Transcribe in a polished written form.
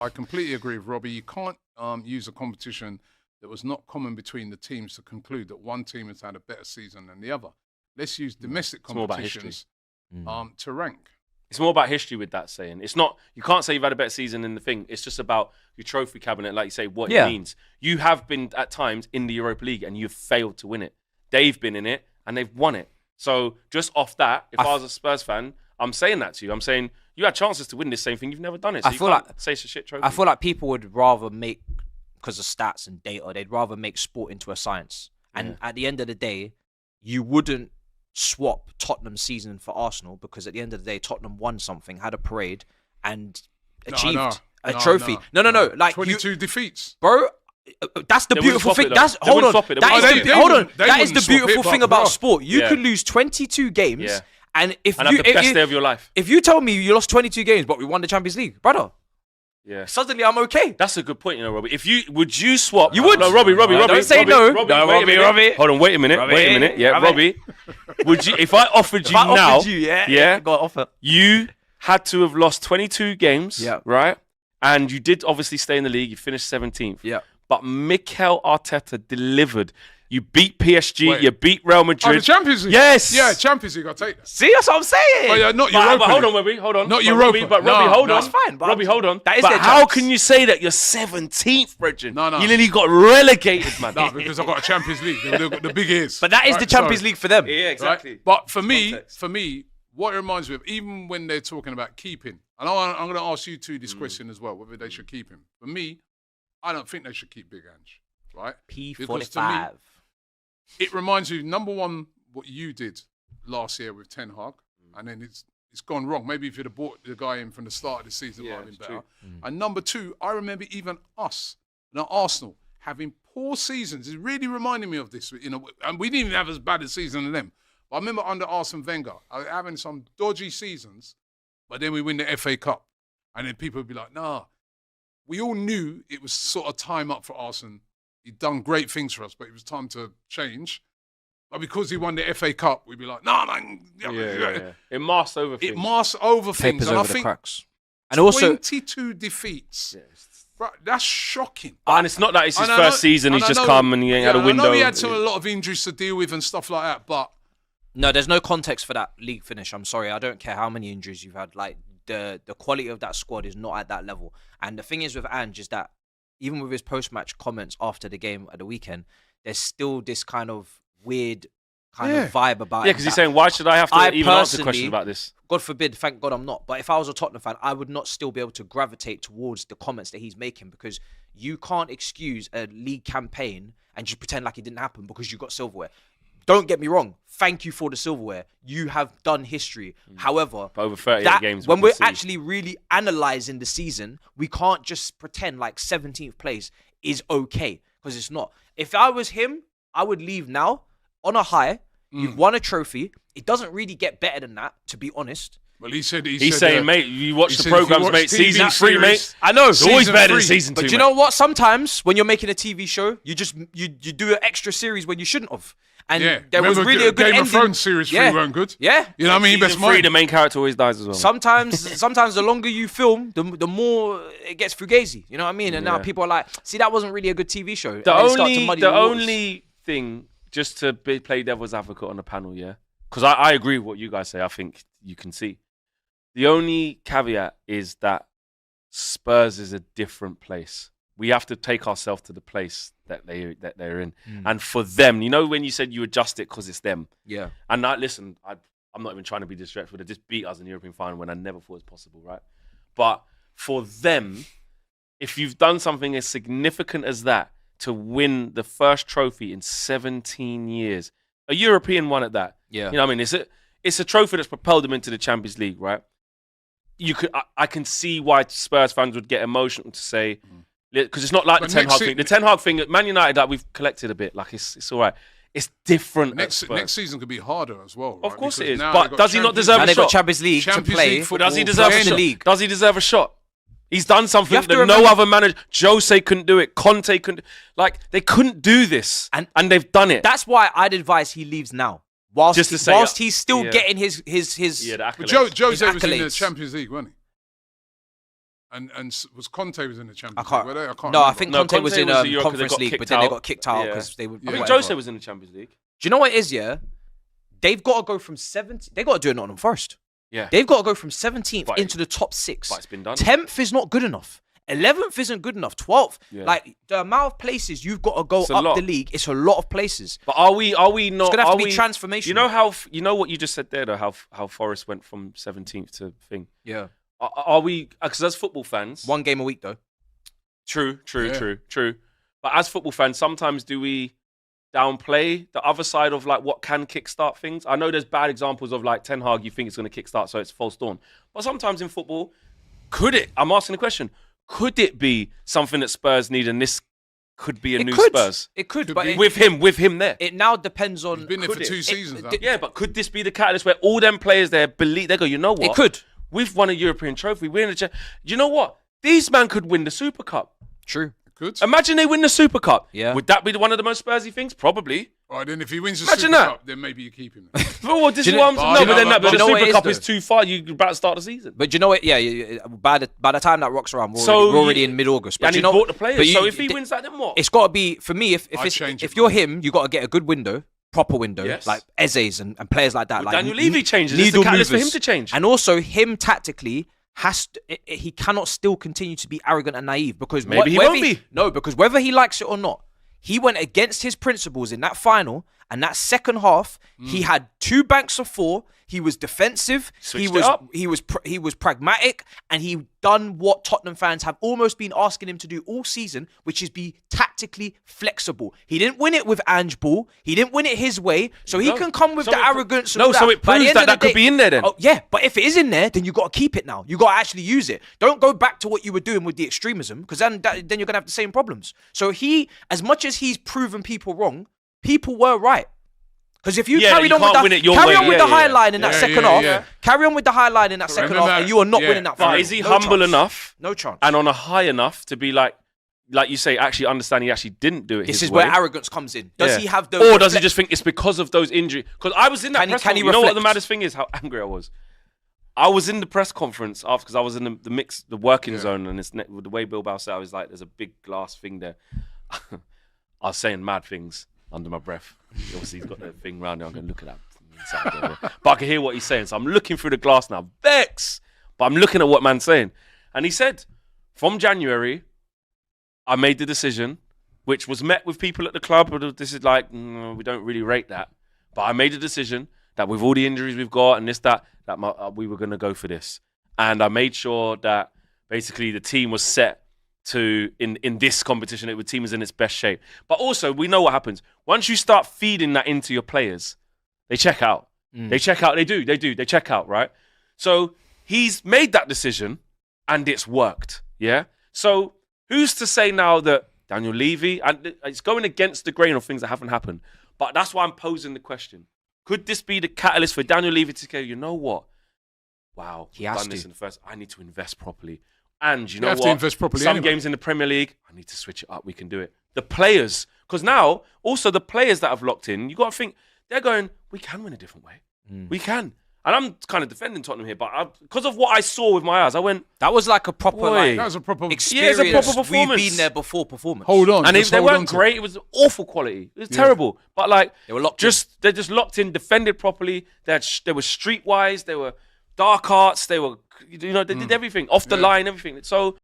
I completely agree with Robbie. You can't use a competition that was not common between the teams to conclude that one team has had a better season than the other. Let's use domestic competitions to rank. It's more about history with that saying. It's not, you can't say you've had a better season in the thing. It's just about your trophy cabinet, like you say, what it means. You have been at times in the Europa League and you've failed to win it. They've been in it and they've won it. So just off that, if I was a Spurs fan, I'm saying that to you. I'm saying you had chances to win this same thing. You've never done it. So I feel like say it's a shit trophy. I feel like people would rather make, because of stats and data, they'd rather make sport into a science. And at the end of the day, you wouldn't swap Tottenham's season for Arsenal, because at the end of the day, Tottenham won something, had a parade, and achieved a trophy. No. Like 22 defeats, bro. That's the beautiful thing. That is the beautiful thing about sport. You could lose 22 games, and have the best day of your life. If you tell me you lost 22 games, but we won the Champions League, brother. Yeah. Suddenly I'm okay. That's a good point, you know, Robbie. Would you swap? You would. No, Robbie. Don't say no. Robbie. Hold on, wait a minute. Yeah, Robbie. Would you, if I offered you now, got offer. You had to have lost 22 games, right? And you did obviously stay in the league. You finished 17th. Yeah. But Mikel Arteta delivered. You beat PSG. You beat Real Madrid. The Champions League? Yes. Yeah, Champions League. I'll take that. See, that's what I'm saying. But yeah, not Europa. Hold on, Robbie. Hold on. Not Europa. Robbie, hold on. That's fine. Robbie, hold on. That is but their how chance. can you say that you're 17th, Bridget? No. You nearly got relegated, man. No, because I've got a Champions League. The big ears. But that is the Champions League for them. Yeah, exactly. Right? But for me, what it reminds me of, even when they're talking about keeping, and I'm going to ask you two this question as well, whether they should keep him. For me, I don't think they should keep Big Ange, right? P45. It reminds you, number one, what you did last year with Ten Hag, and then it's gone wrong. Maybe if you'd have bought the guy in from the start of the season, it might have been better. And number two, I remember even us, Arsenal, having poor seasons. It's really reminding me of this. And we didn't even have as bad a season as them. But I remember under Arsene Wenger, having some dodgy seasons, but then we win the FA Cup. And then people would be like, nah. We all knew it was sort of time up for Arsene. He'd done great things for us, but it was time to change. But because he won the FA Cup, we'd be like, no, man. Yeah. It masks over things. It masks over things. Papers And over I think the cracks. And also 22 defeats. Right, that's shocking. And it's not that it's his first season. He's just come and he ain't had a window. I know he had a lot of injuries to deal with and stuff like that, but... No, there's no context for that league finish. I'm sorry. I don't care how many injuries you've had. Like, the quality of that squad is not at that level. And the thing is with Ange is that even with his post-match comments after the game at the weekend, there's still this kind of weird kind of vibe about it. Yeah, because he's saying, why should I have to even answer questions about this? God forbid, thank God I'm not. But if I was a Tottenham fan, I would not still be able to gravitate towards the comments that he's making, because you can't excuse a league campaign and just pretend like it didn't happen because you got silverware. Don't get me wrong. Thank you for the silverware. You have done history. However, over 38 games, when we're actually really analysing the season, we can't just pretend like 17th place is okay, because it's not. If I was him, I would leave now on a high. You've won a trophy. It doesn't really get better than that, to be honest. Well, he's saying, mate, you watch the programmes, mate. Season 3, mate. I know. It's always better than season 2, But you know what? Sometimes when you're making a TV show, you do an extra series when you shouldn't have. And there was really a good Game ending. of Thrones series 3 weren't good. Yeah. You know what I mean? Season 3, the main character always dies as well. Sometimes the longer you film, the more it gets fugazi. You know what I mean? And now people are like, see, that wasn't really a good TV show. The only thing, just to play devil's advocate on the panel, because I agree with what you guys say. I think you can see. The only caveat is that Spurs is a different place. We have to take ourselves to the place that they're in. And for them, you know, when you said you adjust it because it's them. Yeah. And listen, I'm not even trying to be disrespectful. They just beat us in the European final when I never thought it was possible, right? But for them, if you've done something as significant as that, to win the first trophy in 17 years, a European one at that. Yeah. You know what I mean? It's a trophy that's propelled them into the Champions League, right? I can see why Spurs fans would get emotional to say, because it's not like the Ten Hag thing. The Ten Hag thing, Man United, like we've collected a bit. Like it's all right. It's different. Next season could be harder as well. Right? Of course because it is. But does he not deserve a shot? And they've got Champions League to play. Does he deserve a shot? League. Does he deserve a shot? He's done something that no other manager, Jose couldn't do it, Conte couldn't. Like, they couldn't do this, and they've done it. That's why I'd advise he leaves now. Whilst he's still getting his Jose was in the accolades. Champions League, wasn't he? was Conte was in the Champions can't- League? Were they? I can't No, I remember. think No, Conte was Conte in was the Euro 'cause they Conference got League, kicked but then they out. got kicked out Yeah. because they were. I think whatever. Jose was in the Champions League. Do you know what it is? Yeah, they've got to go from 17th. They got to do it Nottingham first. Yeah. They've got to go from 17th But- into the top 6. But it's been done. 10th is not good enough. 11th isn't good enough. 12th, Yeah. like the amount of places you've got to go It's a up lot. the league, it's a lot of places. But are we not? It's gonna have are to be we, transformational. You know how you know what you just said there though. How Forest went from 17th to thing. Yeah, Are we? Because as football fans, one game a week though. True. Yeah. But as football fans, sometimes do we downplay the other side of like what can kickstart things? I know there's bad examples of like Ten Hag, you think it's going to kickstart, so it's false dawn. But sometimes in football, could it? I'm asking the question. Could it be something that Spurs need, and this could be a new Spurs? It could, Could but be. With him there. it now depends on. He's been there for Could it? 2 seasons now. Yeah, but could this be the catalyst where all them players there believe, they go, you know what? It could. We've won a European trophy. We're in the you know what? These man could win the Super Cup. True. Good. Imagine they win the Super Cup. Yeah. Would that be one of the most Spursy things? Probably. All right, then if he wins the Imagine Super that. Cup, then maybe you keep him. Well, this Do is you what I'm know- saying. but No, but then you but the know what Super it Cup is, is too far. You're about to start the season. But do you know what? Yeah, by the time that rocks around, we're So already you- in mid-August. But And you he know, bought the players. but So if he wins that, then what? it's got to be for me. If I'd change if it, you're man. him, you got to get a good window, proper window, Yes. like Eze's and players like that. Would Like Daniel Levy changes? It's the needle catalyst for movers. him to change. And also him tactically he cannot still continue to be arrogant and naive because Maybe he whether won't be. No, because whether he likes it or not, he went against his principles in that final. And that second half, he had 2 banks of 4. He was defensive. Switched it up. He was pragmatic, and he done what Tottenham fans have almost been asking him to do all season, which is be tactically flexible. He didn't win it with Ange Ball. He didn't win it his way, so he No. can come with So the it- arrogance. And No, all so that. it But at the proves end that of the that could day- be in there then. Oh yeah, but if it is in there, then you got to keep it now. You got to actually use it. Don't go back to what you were doing with the extremism, because then you're gonna have the same problems. So as much as he's proven people wrong, people were right. Because if you Yeah, carried you on with can't win it your carry way. on with Yeah, the yeah, high yeah. line in that Yeah, second yeah, half, yeah. carry on with the high line in that second Remember half, that- and you are not yeah. winning that But final. is he No humble chance. enough No chance. and on a high enough to be like you say, actually understand he actually didn't do it This his is way? where arrogance comes in. Does Yeah. he have the? Or does he just think it's because of those injuries? Because I was in that Can he- press can he conference. You know what the reflect? maddest thing is? How angry I was. I was in the press conference after because I was in the working zone, and it's with the way Bilbao said, I was like, "There's a big glass thing there." I was saying mad things under my breath. Obviously, he's got that thing round there. I'm going to look at that. Inside there. But I can hear what he's saying, so I'm looking through the glass now, vex. But I'm looking at what man's saying, and he said, "From January, I made the decision." Which was met with people at the club. But this is like, we don't really rate that. But I made a decision that with all the injuries we've got and this, that we were going to go for this. And I made sure that basically the team was set to, in this competition, the team is in its best shape. But also, we know what happens. Once you start feeding that into your players, they check out. They check out. They check out, right? So he's made that decision and it's worked. Yeah? So who's to say now that Daniel Levy, and it's going against the grain of things that haven't happened. But that's why I'm posing the question. Could this be the catalyst for Daniel Levy to go, you know what? Wow, He I've has done this to. in the first. I need to invest properly. And you know have what? to invest properly Some anyway. games in the Premier League, I need to switch it up. We can do it. The players, because now, also the players that have locked in, you got to think, they're going, we can win a different way. We can. And I'm kind of defending Tottenham here, but because of what I saw with my eyes, I went, That was like a proper Boy. That was a proper experience. Yeah, it's a proper We've performance. been there before performance. hold on. and if just they hold on weren't to it. great, it was awful quality. It was terrible. But like, They were locked they're just locked in, defended properly. They were streetwise. They were dark arts. They were, they did everything off the line, everything. So